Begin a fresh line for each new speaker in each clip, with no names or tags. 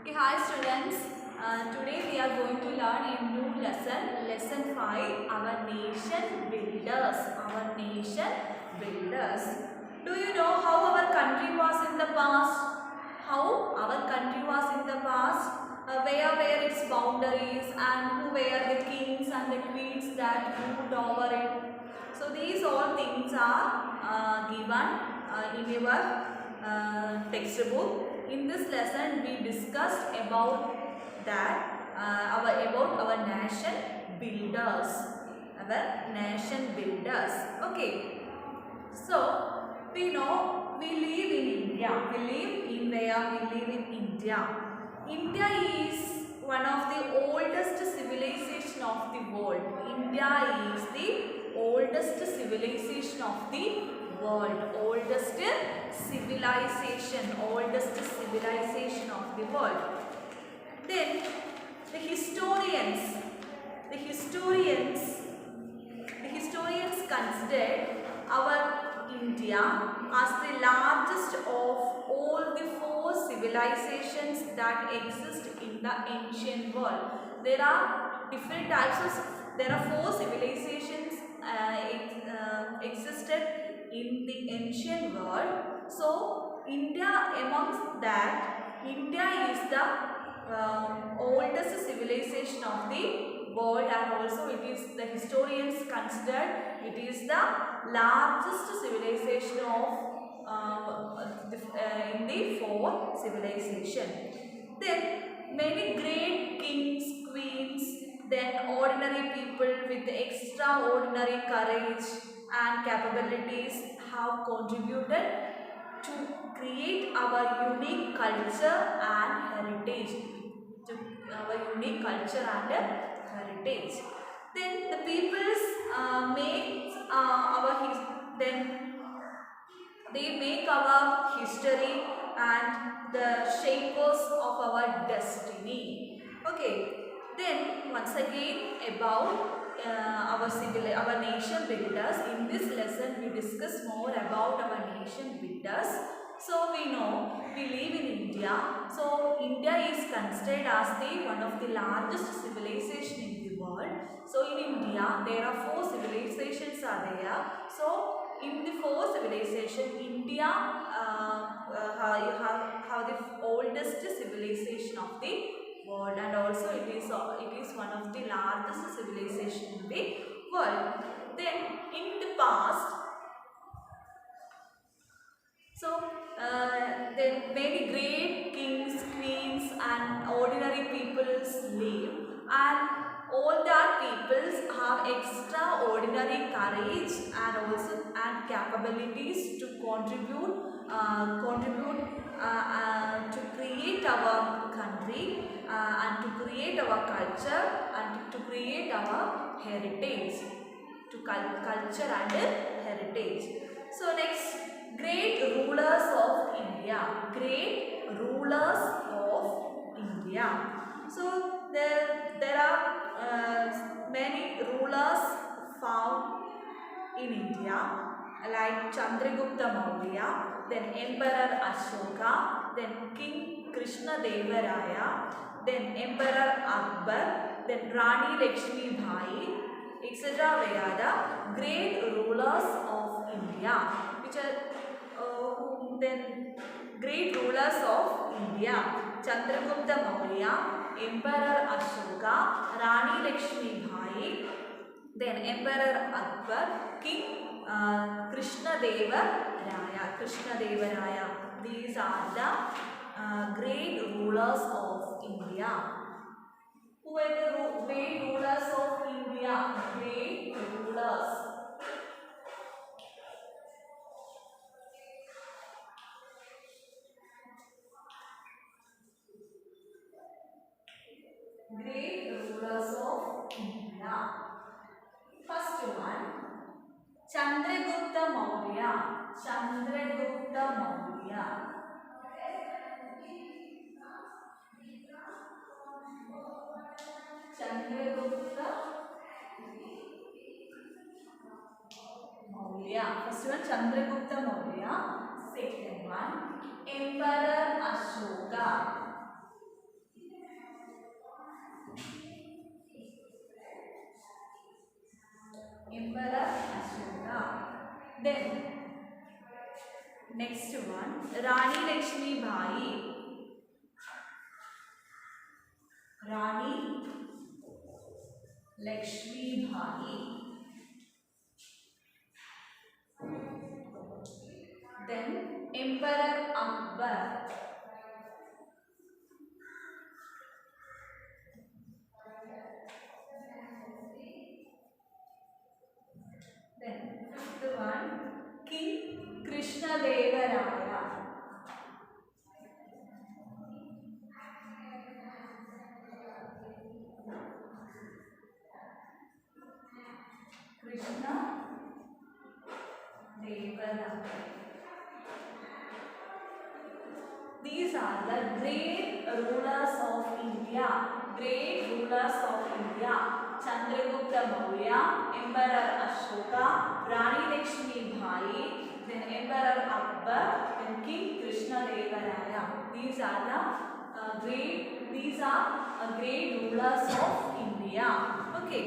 Okay, hi students. Today we are going to learn a new lesson, lesson 5, our nation builders. Our nation builders. Do you know how our country was in the past? How our country was in the past? Where were its boundaries and who were the kings and the queens that ruled over it? So these all things are given in your textbook. In this lesson, we discussed about that about our nation builders. Our nation builders. Okay. So we know we live in India. We live in where? We live in India. India is one of the oldest civilization of the world. India is the oldest civilization of the world. Oldest civilization of the world. Then the historians, the historians considered our India as the largest of all the 4 civilizations that exist in the ancient world. There are different types of, there are 4 civilizations existed in the ancient world. So India, amongst that, India is the oldest civilization of the world, and also it is, the historians considered it is the largest civilization of in the 4 civilization. Then many great kings, queens, then ordinary people with extraordinary courage and capabilities have contributed to create our unique culture and heritage. Then the peoples make they make our history and the shapers of our destiny. Okay. Then once again about our nation builders. In this lesson we discuss more about our nation builders. So we know we live in India. So India is considered as the one of the largest civilization in the world. So in India there are 4 civilizations are there. So in the 4 civilization, India have the oldest civilization of the world, and also it is one of the largest civilization in the world. Then in the past, so then many great kings, queens and ordinary peoples live, and all that peoples have extraordinary courage and also and capabilities to contribute to create our country and to create our culture and to create our heritage, to culture and heritage. So next, great rulers of India. Great rulers of India. So there are many rulers found in India, like Chandragupta Maurya, then Emperor Ashoka, then King Krishna Devaraya, then Emperor Akbar, then Rani Lakshmi Bai, etc. They are the great rulers of India, which are then great rulers of India: Chandragupta Maurya, Emperor Ashoka, Rani Lakshmi Bai, then Emperor Akbar, King Krishna Devaraya. These are the great rulers of India. Who are the great rulers of India? Great rulers. Great rulers of India. First one, Chandragupta Maurya. Chandragupta Maurya. Chandragupta Maurya. First one, Chandragupta Maurya. Second one, Emperor Ashoka. Rani Lakshmi Bai. Rani Lakshmi Bai. Then Emperor Akbar. Then fifth one, King Krishna Deva Raya. Krishna Deva Raya. These are the great rulers of India. Great rulers of India. Chandragupta Maurya, Emperor Ashoka, Rani Lakshmi Bai, then Emperor Akbar, then King Krishna Deva Raya. These are great rulers of India. Okay.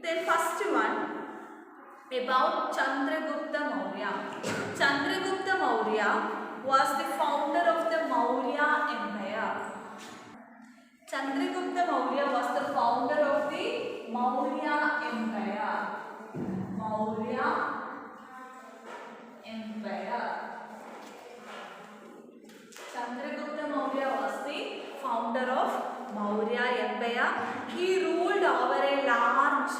Then first one about Chandragupta Maurya. Chandragupta Maurya was the founder of the Maurya Empire. Chandragupta Maurya was the founder of the Maurya Empire. Maurya Empire. Chandragupta Maurya was the founder of Maurya Empire. He ruled over a large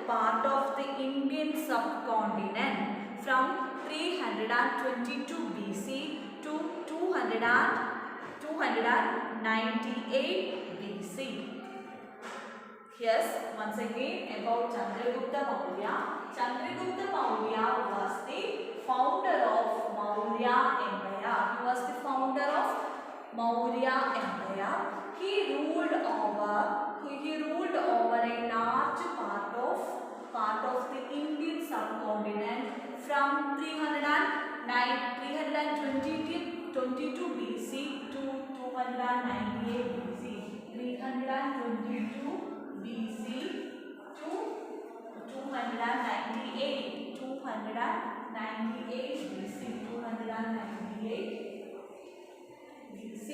part of the Indian subcontinent from 322 BC to 298 BC. Yes, once again about Chandragupta Maurya. Chandragupta Maurya was the founder of Maurya Empire. He was the founder of Maurya Empire. He ruled over a large part of the Indian subcontinent from 322 BC to 298 BC. 322 BC to 298 BC. 298 BC.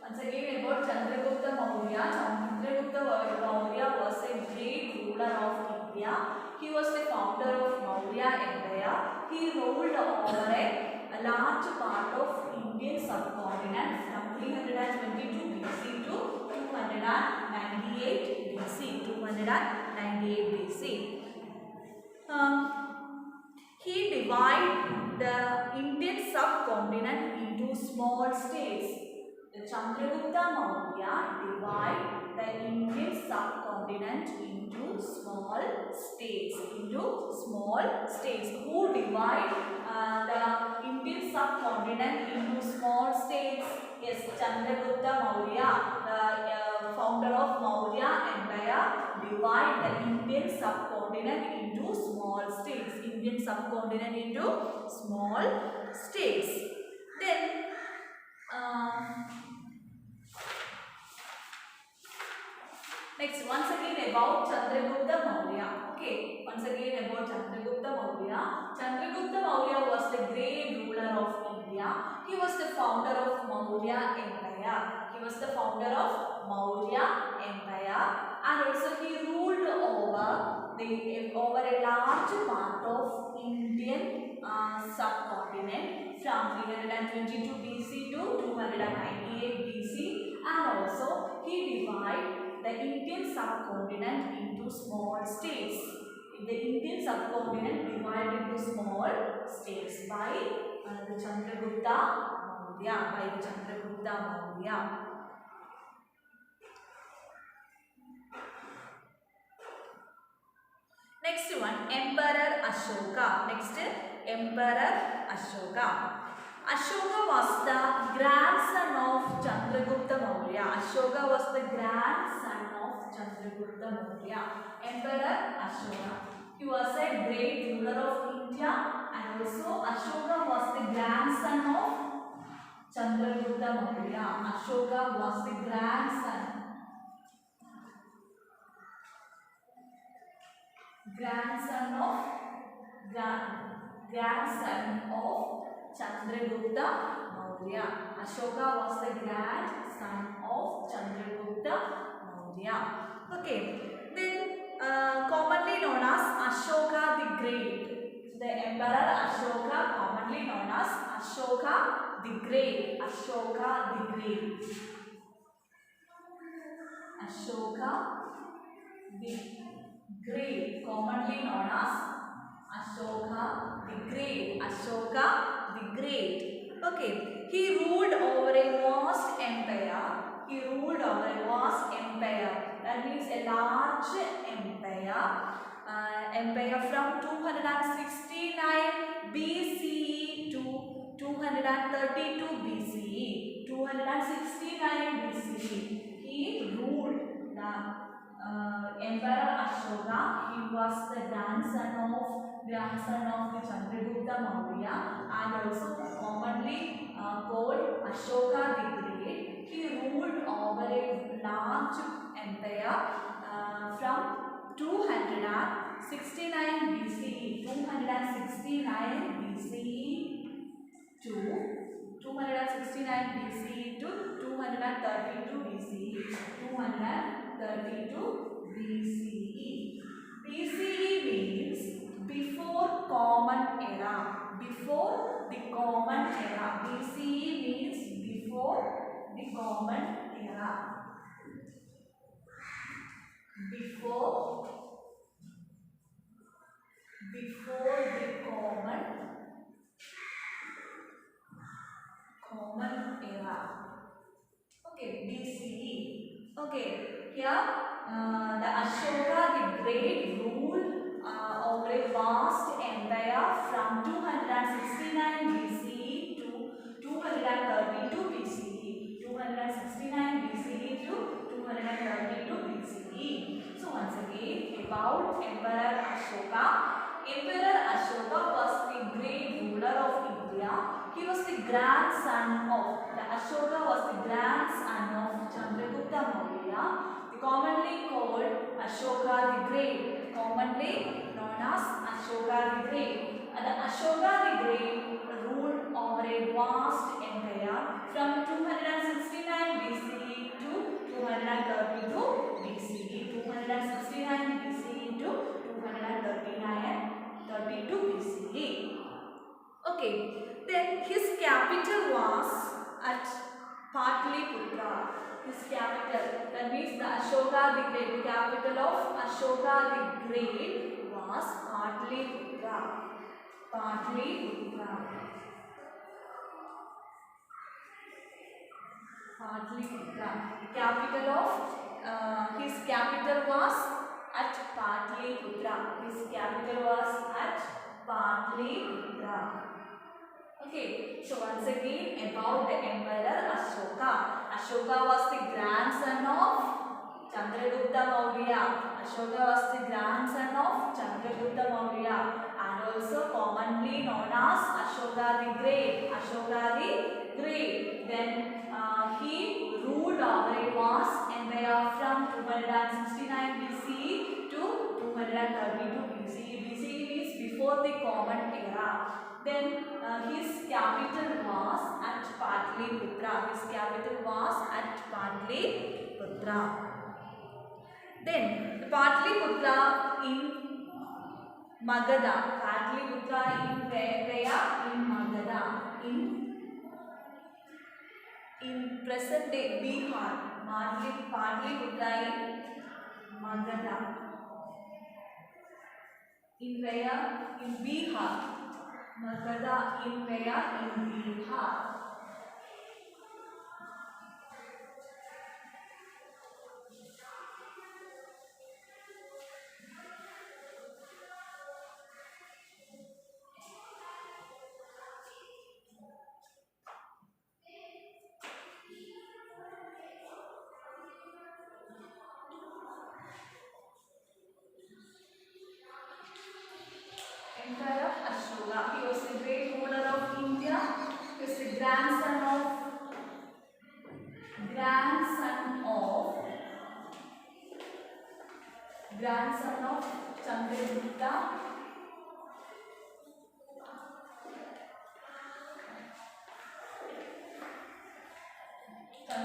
Once again about Chandragupta Maurya. Chandragupta Maurya was a great ruler of India. He was the founder of Maurya Empire. He ruled over a large part of Indian subcontinent from 322 BC to 298 BC. 298 BC. He divided the Indian subcontinent into small states. The Chandragupta Maurya divided the Indian subcontinent into small states. Who divide the Indian subcontinent into small states? Yes, Chandragupta Maurya, the founder of Maurya Empire, divide the Indian subcontinent into small states. Then next, once again about Chandragupta Maurya. Okay, once again about Chandragupta Maurya. Chandragupta Maurya was the great ruler of India. He was the founder of Maurya Empire. And also he ruled over a large part of Indian subcontinent from 322 BC to 298 BC, and also he divided the Indian subcontinent into small states. The Indian subcontinent divided into small states by the Chandragupta Maurya. Next one, Emperor Ashoka. Ashoka was the grandson of Chandragupta Maurya. Emperor Ashoka. He was a great ruler of India, and also Ashoka was the grandson of Chandragupta Maurya. Ashoka was the grandson of Chandragupta Maurya. Ashoka was the grandson of Chandragupta Maurya. Okay, then commonly known as Ashoka the Great. The Emperor Ashoka, commonly known as Ashoka the Great. Ashoka the Great. Ashoka the Great, commonly known as Ashoka the Great. Ashoka the Great. Okay, he ruled over a vast empire. He ruled over a vast empire. That means a large empire. Empire from 269 BCE to 232 BCE. 269 BCE. He ruled the Emperor Ashoka. He was the grandson of the Chandragupta Maurya and also commonly called Ashoka the Great. He ruled over a large empire from 269 BCE. 269 BCE to 269 BCE to 232 BCE. 232 BCE. BCE means before common era. Before the common era. BCE means before the common era. Before the common era. Okay, BCE. Okay, here the Ashoka the Great ruled over a vast empire from 269 BCE to 232 BCE. 269 BCE to 232 BCE. So once again about Emperor Ashoka. Emperor Ashoka was the great ruler of India. He was the grandson of Ashoka was the grandson of Chandragupta Maurya, commonly called Ashoka the Great, commonly known as Ashoka the Great. The Ashoka the Great ruled over a vast empire from 269 BCE to 232 BCE. 269 BCE to 232 BCE. Okay, then his capital was at Patliputra. His capital, that means the Ashoka the Great, the capital of Ashoka the Great was Patliputra. Patliputra. Patliputra. Capital of his capital was at Patliputra. His capital was at Patliputra. Okay, so once again about the Emperor Ashoka. Ashoka was the grandson of Chandragupta Maurya. Ashoka was the grandson of Chandragupta Maurya and also commonly known as Ashoka the Great. Ashoka the Great. Then he ruled over a vast empire from 269 BCE to 232 BCE. BCE means before the common era. Then his capital was at Patliputra. His capital was at Patliputra. Then Patliputra in Magadha. Patliputra in where? In Magadha. In present day Bihar. Patliputra in Magadha. In where? In Bihar. Magadha in where? In Bihar. Emperor Ashoka. He was the great ruler of India. He was the grandson of Chandragupta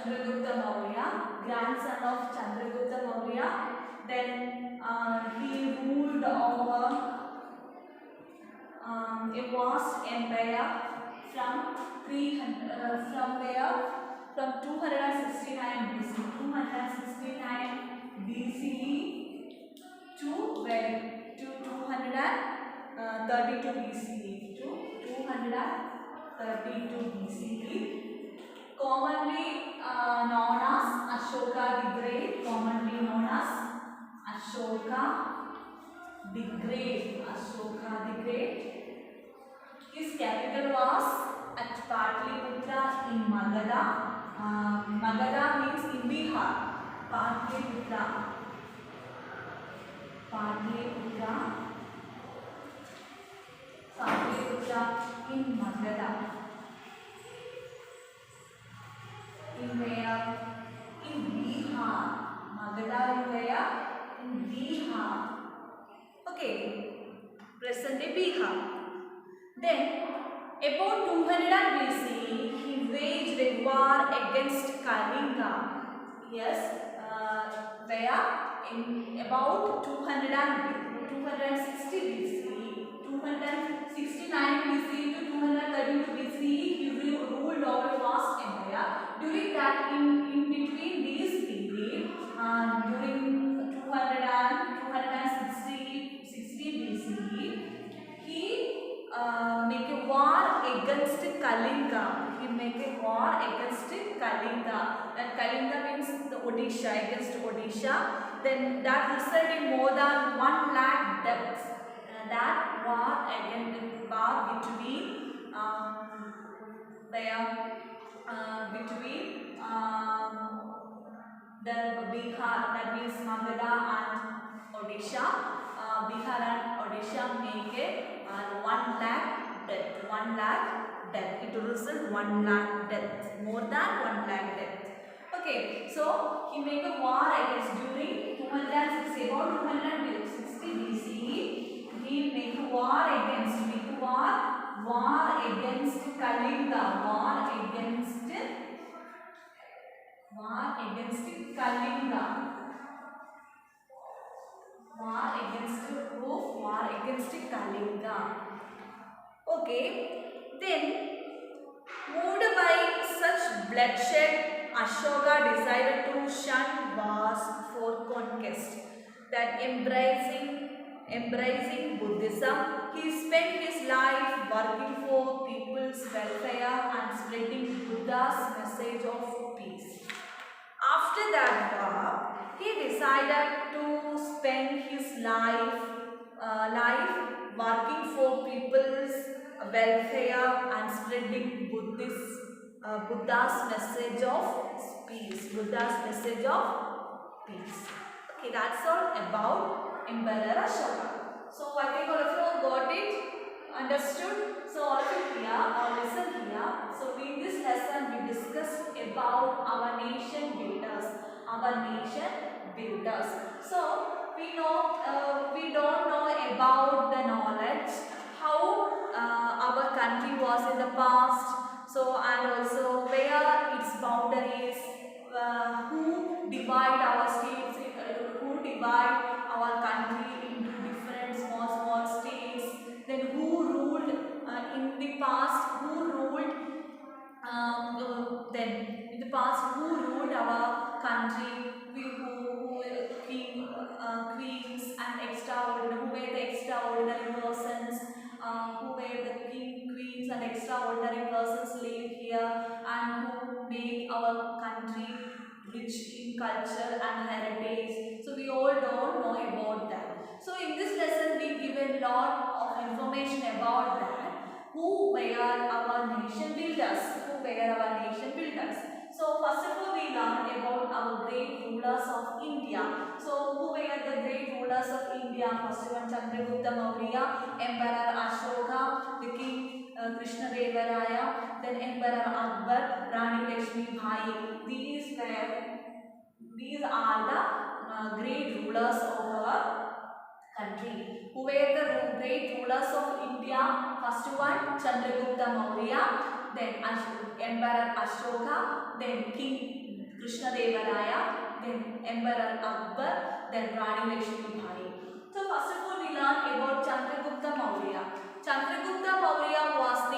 Chandragupta Maurya, grandson of Chandragupta Maurya. Then he ruled over a vast empire from 300 from where from 269 BC 269 BCE to when to 232 BCE to 232 BCE, commonly known as Ashoka the Great, commonly known as Ashoka the Great, Ashoka the Great. His capital was at Patliputra in Magadha. Magadha means in Bihar. Patliputra. Patliputra. Patliputra in Magadha. In where? In Bihar. Magadha in where? In Bihar. Okay. Present day Bihar. Then, about 200 BCE, he waged a war against Kalinga. Yes, where in about 260 BCE, 269 BCE to 232 BCE, he ruled over vast empire. During that, in between these period, during 260 BCE, he make a war against Kalinga. He make a war against Kalinga. And Kalinga means the Odisha, against Odisha. Then that resulted in more than 1 lakh deaths. That war against war between between the Bihar, that means Magadha and Odisha. Bihar and Odisha make a 1 lakh death. 1 lakh death. It result 1 lakh death. More than 1 lakh death. Okay, so he make a war against during 260 about 260 BCE. He make a war against Kalinga. War against Kalinga. War against who? War against Kalinga. Okay, then moved by such bloodshed, Ashoka decided to shun wars for conquest. That embracing Buddhism, he spent his life working for people's welfare and spreading Buddha's message of peace. After that war, he decided to spend his life working for people's welfare and spreading Buddha's message of peace. Buddha's message of peace. Okay, that's all about Emperor Ashoka. So I think all of you got it, understood. So all of you here or listen here. So in this lesson we discussed about our nation builders. So we don't know about the knowledge how our country was in the past. So and also where its boundaries, who divide our states, who divide our country into different small states. Then who ruled in the past? Who ruled who ruled our country? Queens and who were the extraordinary persons? Who were the queens and extraordinary persons live here and who made our country rich in culture and heritage. So we all don't know about that. So in this lesson we give a lot of information about that. Who were our nation builders? So first of all we learned about our great rulers of India. So who were the great rulers of India? First one Chandragupta Maurya, Emperor Ashoka, the king Krishnadevaraya, then Emperor Akbar, Rani Lakshmi Bai. These are the great rulers of our country. Who were the great rulers of India? First one Chandragupta Maurya, then Emperor Ashoka, then King Krishnadevaraya, then Emperor Akbar, then Rani Lakshmi Bai. So first of all we learn about Chandragupta Maurya. Chandragupta Maurya was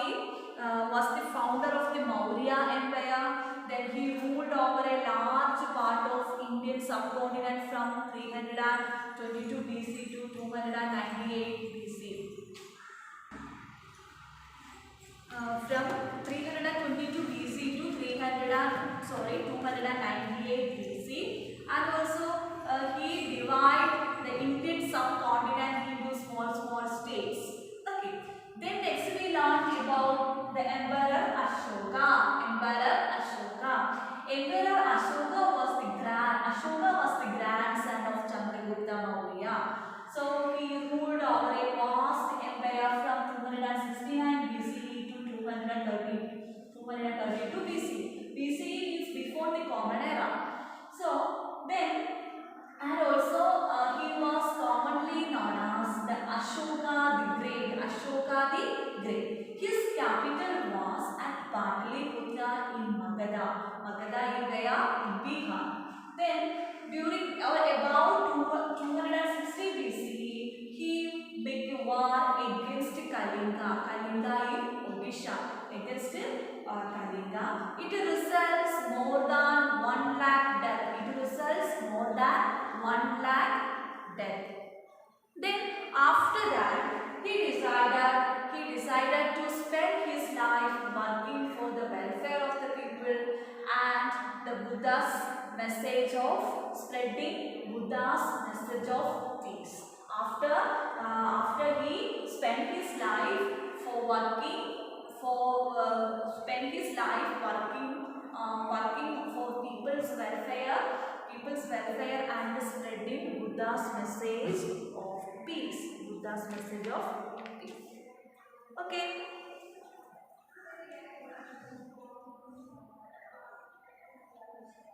the founder of the Maurya Empire. Then he ruled over a large part of Indian subcontinent from 322 BC to 298 BC. From 322 BC to 298 BC, and also he divided the Indian subcontinent into small states. Okay. Then next we learned about the Emperor Ashoka. Emperor Ashoka was the grandson of Chandragupta Maurya. So he ruled over a vast empire from 269 BCE to 232 BC. BCE is before the Common Era. So then, and also he was commonly known as the Ashoka the Great. His capital was at Pataliputra in Magadha in Bihar. Then during about 260 BCE, he made war against Kalinga in Odisha. Against Kalinga, it results more than 1 lakh death. Then after that, he decided to spend his life working for the welfare of the people and the Buddha's message of spreading Buddha's message of peace. After he spent his life working for people's welfare and spreading Buddha's message of peace. Okay.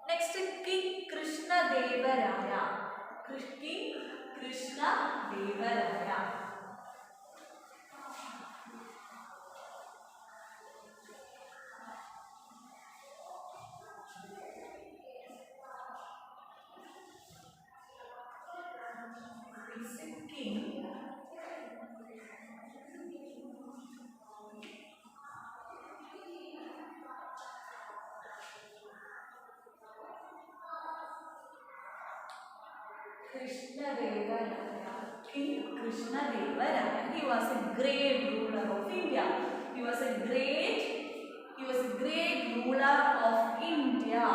Next, King Krishnadevaraya. King Krishnadevaraya. King Krishnadevaraya. He was a great ruler of India. He was a great ruler of India.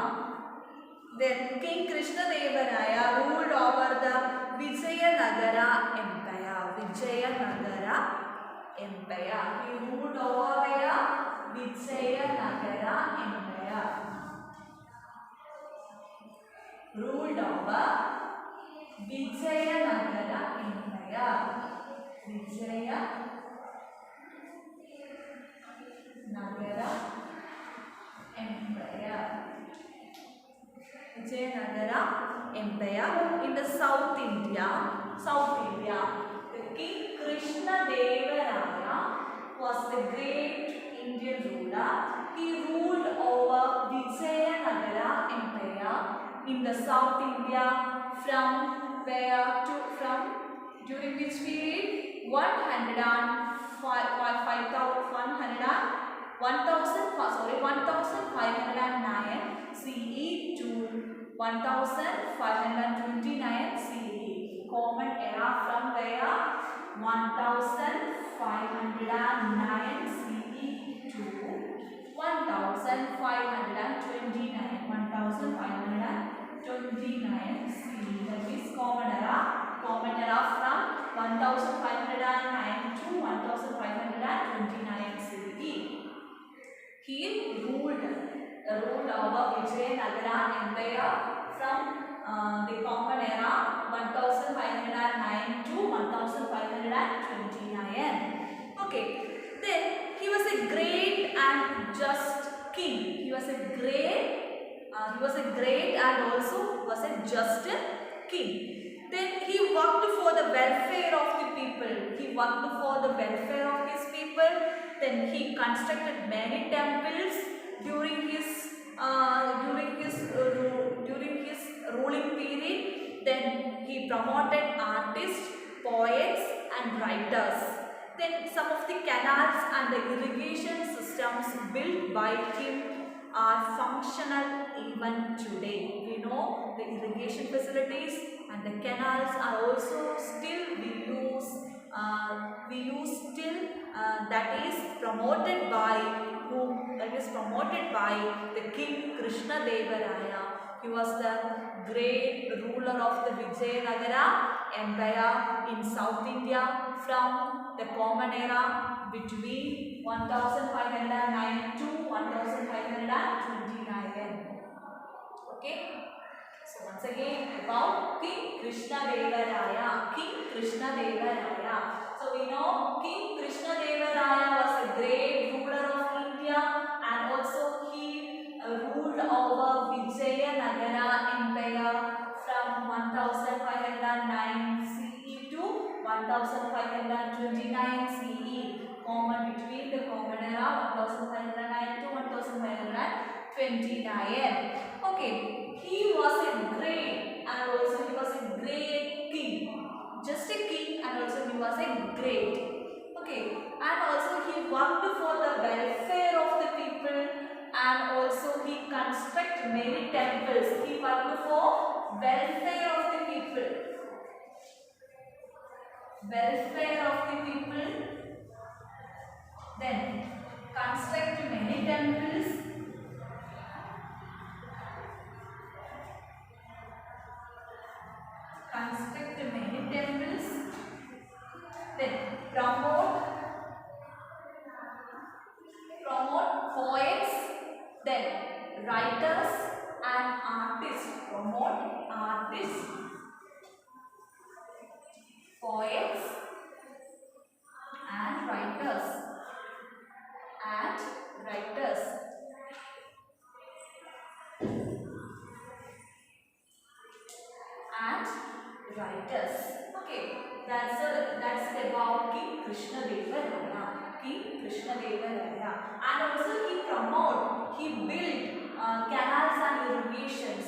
Then King Krishnadevaraya ruled over the Vijayanagara Empire. He ruled over the Vijayanagara Empire. Vijayanagara Empire in the South India. The King Krishnadevaraya was the great Indian ruler. He ruled over Vijayanagara Empire in the South India during which period 1509 CE to 1529 CE. Common Era from where 1509 CE to 1529 CE. That is Common Era from 1509 to 1529 CE. He ruled over Vijayanagara Empire from the Common Era 1509 to 1529. Okay. Then he was a great and just king. He was a great and also was a just king. Then he worked for the welfare of the people. Then he constructed many temples during his during his ruling period. Then he promoted artists, poets, and writers. Then some of the canals and the irrigation systems built by him are functional even today. We know the irrigation facilities and the canals are also still we use still, that is promoted by whom? That is promoted by the King Krishna Deva Raya. He was the great ruler of the Vijayanagara Empire in South India from the Common Era between 1509 to 1529. Okay. So once again about King Krishna Deva Raya. King Krishna Deva Raya. So we know King Krishna Deva Raya was a great ruler of India, and also he ruled over Vijayanagara Empire from 1509 CE to 1529 CE. Common between the Common Era 1509 to 1529. Okay. He was a great, and also he was a great king. Just a king, and also he was a great. Okay, and also he worked for the welfare of the people, and also he constructed many temples. He worked for welfare of the people. Welfare of the people. Then construct many temples. Construct many temples. Then promote poets, then writers and artists. Promote artists, poets and writers. Okay, that's about King Krishna Deva Raya. King Krishna Deva Raya, and also he built canals and irrigations.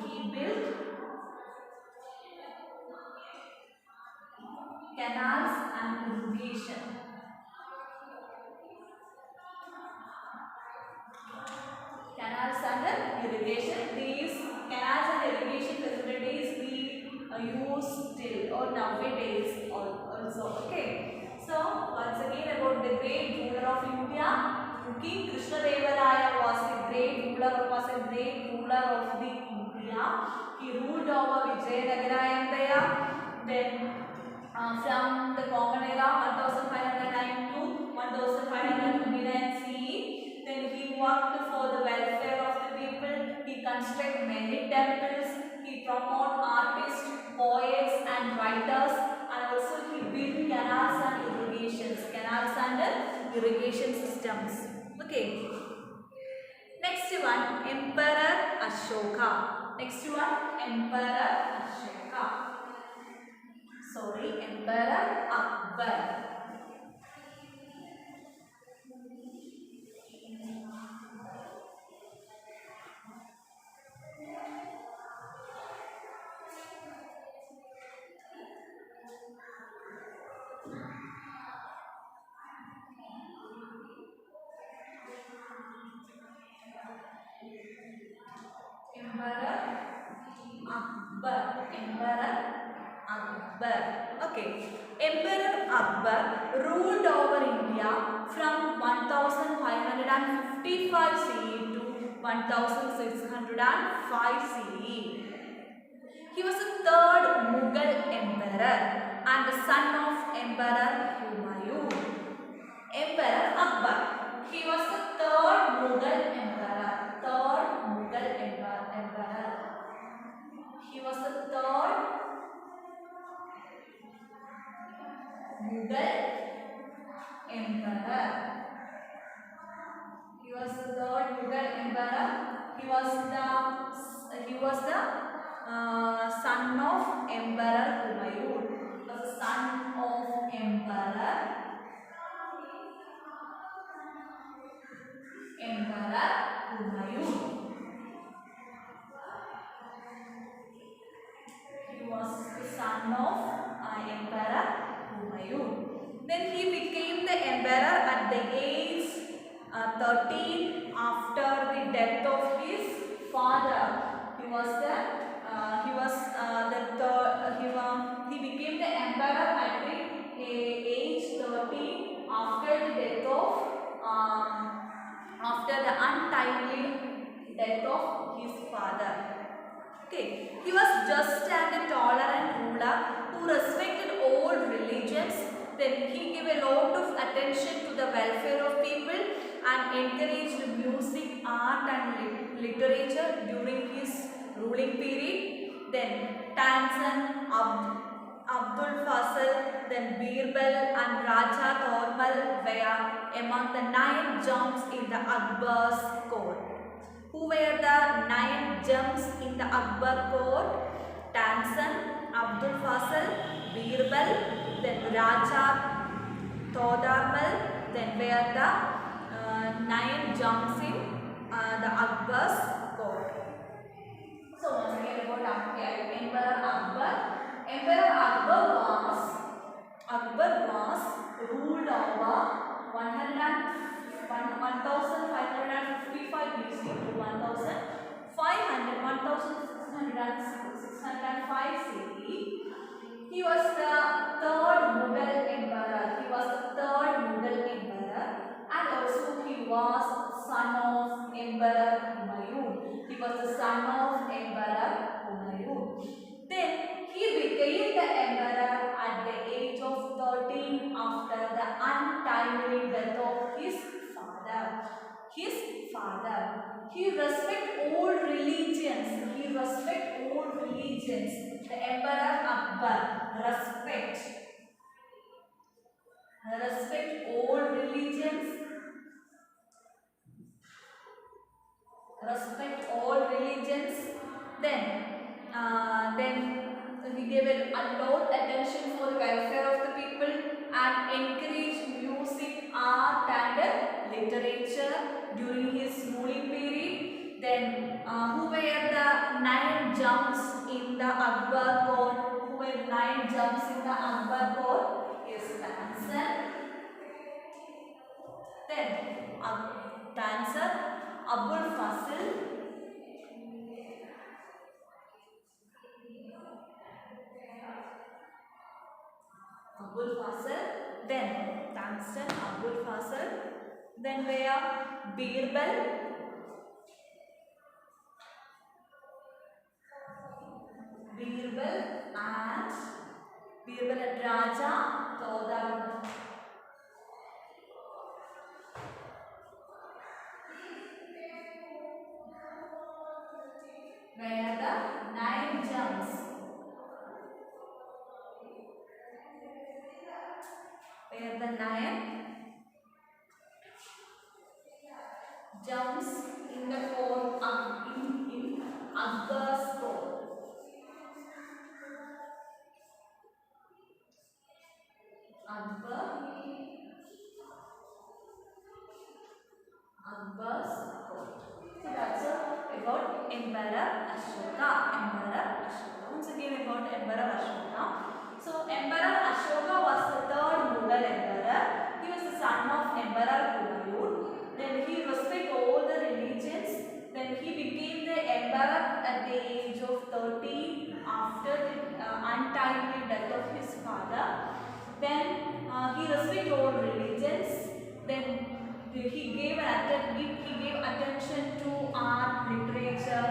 He built canals and irrigation. Canals and irrigation. These canals and irrigation facilities we use still or nowadays also. Okay. So once again about the great ruler of India, King Krishna Deva Raya was a great ruler of the India. He ruled over Vijayanagara Empire. Then from the Common Era 1509 to 1529 CE. Then he worked for the welfare of the people. He constructed many temples. He promoted artists, poets and writers, and also he built canals and irrigation systems. Okay. Next one, Emperor Ashoka. Emperor Akbar. Okay. Emperor Akbar ruled over India from 1555 CE to 1605 CE. He was the third Mughal emperor and the son of Emperor Humayun. Emperor Akbar. He was the third Mughal emperor. He was the third Mughal emperor. He was the son of Emperor Humayun. He was the son of Emperor Emperor Humayun. He was the son of Emperor Humayun. Then he became the emperor at the age 13 after the death of his father. He was the he became the emperor at the age 13 after the death of after the untimely death of his father. Okay, he was just and a tolerant ruler who respected all religions. Then he gave a lot of attention to the welfare of people and encouraged music, art and literature during his ruling period. Then Tanzan, Abdul Faisal, then Birbal and Raja Tormal were among the 9 gems in the Akbar's court. Who were the 9 gems in the Akbar court? Tanzan, Abdul Faisal, Birbal, then Raja Todarmal, then were the 9 gems in the Akbar's court. So once again about Emperor Akbar. Emperor Akbar was ruled over 1555 BC to 1605 CE. He was the third Mughal emperor. And also he was son of Emperor Humayun. Then he became the emperor at the age of 13 after the untimely death of his father. He respect all religions. The Emperor Akbar respect all religions. Then he gave a lot attention for the welfare of the people and encouraged music, art and literature during his ruling period. Then who were the 9 gems in the Akbar court? Yes, Tanzan. Then Tanzan, Abul Fasil, then Tanzan, Abul Fasil, then where Birbal and Raja Todarmal. Where the 9 gems. In the court in Akbar's court. Akbar's court. So that's all about Emperor Ashoka. Once again about Emperor Ashoka. So Emperor Ashoka was the third Mughal emperor. He was the son of Emperor Humayun. Then he respected all the religions. Then he became the emperor at the age of 13 after the untimely death of his father. Then he respected all religions. Then he gave attention to art, literature,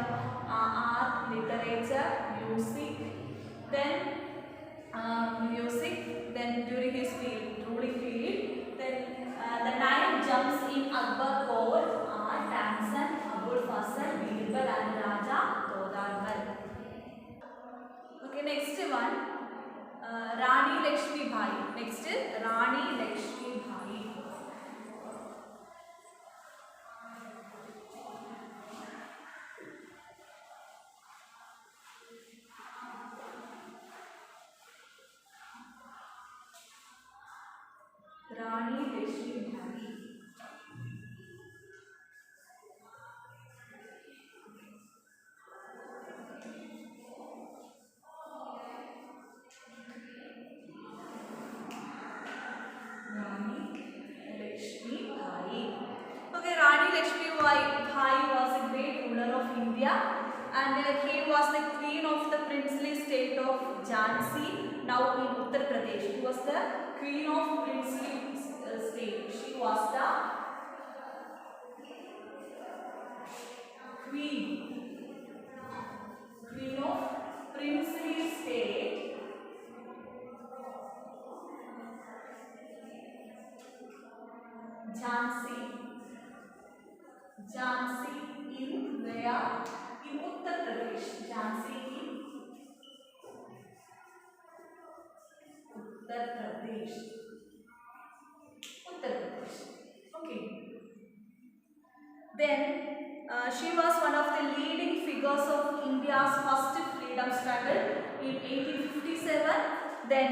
music. Then during his ruling period, then the 9 gems in Akbar court are Tanzan, Abul Faisal, Birbal and Raja Todarmal. Okay, next one, Rani Lakshmi Bai. Next is Rani Lakshmi Bai. India, and he was the queen of the princely state of Jhansi, now in Uttar Pradesh. She was the queen of princely state. She was the queen of princely state Jhansi. Jhansi in where? In Uttar Pradesh. Jhansi in Uttar Pradesh. Uttar Pradesh. Okay. Then she was one of the leading figures of India's first freedom struggle in 1857. Then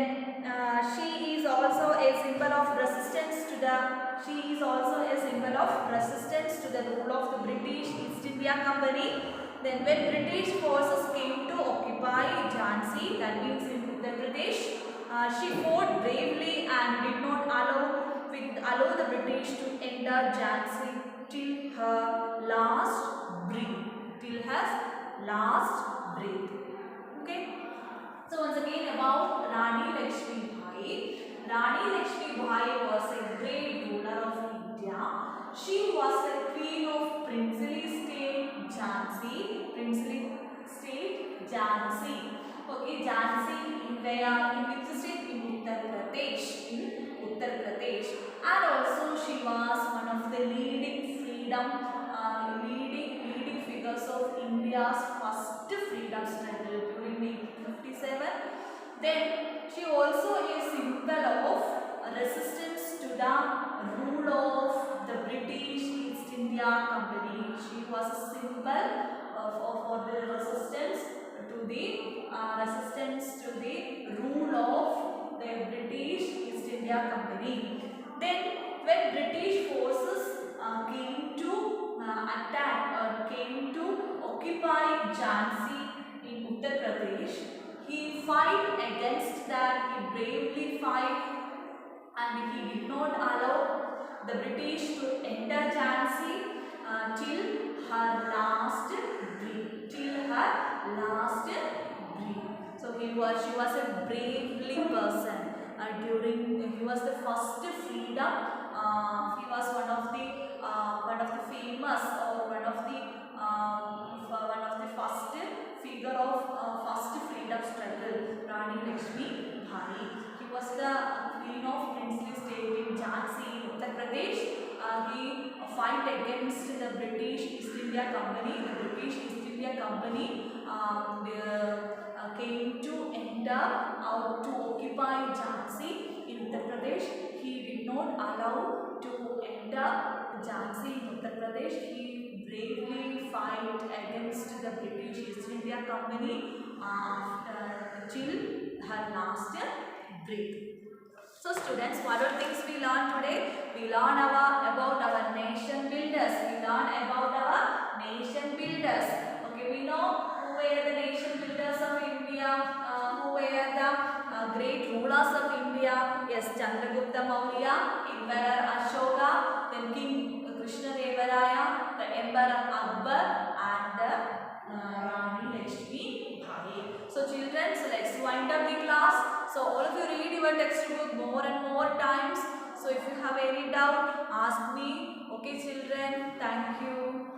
she is also a symbol of resistance to the rule of the British East India Company. Then when British forces came to occupy Jhansi, that means in Uttar Pradesh, she fought bravely and did not allow the British to enter Jhansi till her last breath. Okay. So once again about Rani Lakshmi Bai. Rani Lakshmi Bai was a great ruler of India. She was the queen of princely state Jhansi. Okay, Jhansi in where? In which state? In Uttar Pradesh. And also she was one of the leading figures of India's first freedom struggle during 1857. Then she also a symbol of resistance to the rule of the British East India Company. She was a symbol for the resistance to the rule of the British East India Company. Then when British forces came to occupy Jhansi in Uttar Pradesh, he fight against that. He bravely fight, and he did not allow the British to enter Jhansi till her last breath. So she was a bravely person. He was the first freedom. He was one of the famous, or one of the first figure of first freedom struggle, Rani Lakshmi Bai. He was the queen of princely state in Jhansi, Uttar Pradesh. He fight against the British East India Company. The British East India Company came to enter or to occupy Jhansi in Uttar Pradesh. He did not allow to enter Jhansi in Uttar Pradesh. He bravely fight against the British East India Company till her last breath. So students, what are things we learned today? We learned about our nation builders. Okay, we know who were the nation builders of India, who were the great rulers of India. Yes, Chandragupta Maurya, Emperor Ashoka, then King Krishnadevaraya, the Emperor Akbar, and Rani Lakshmi Bai. So children, let's wind up the class. So all of you read your textbook more and more times. So if you have any doubt, ask me. Okay children, thank you.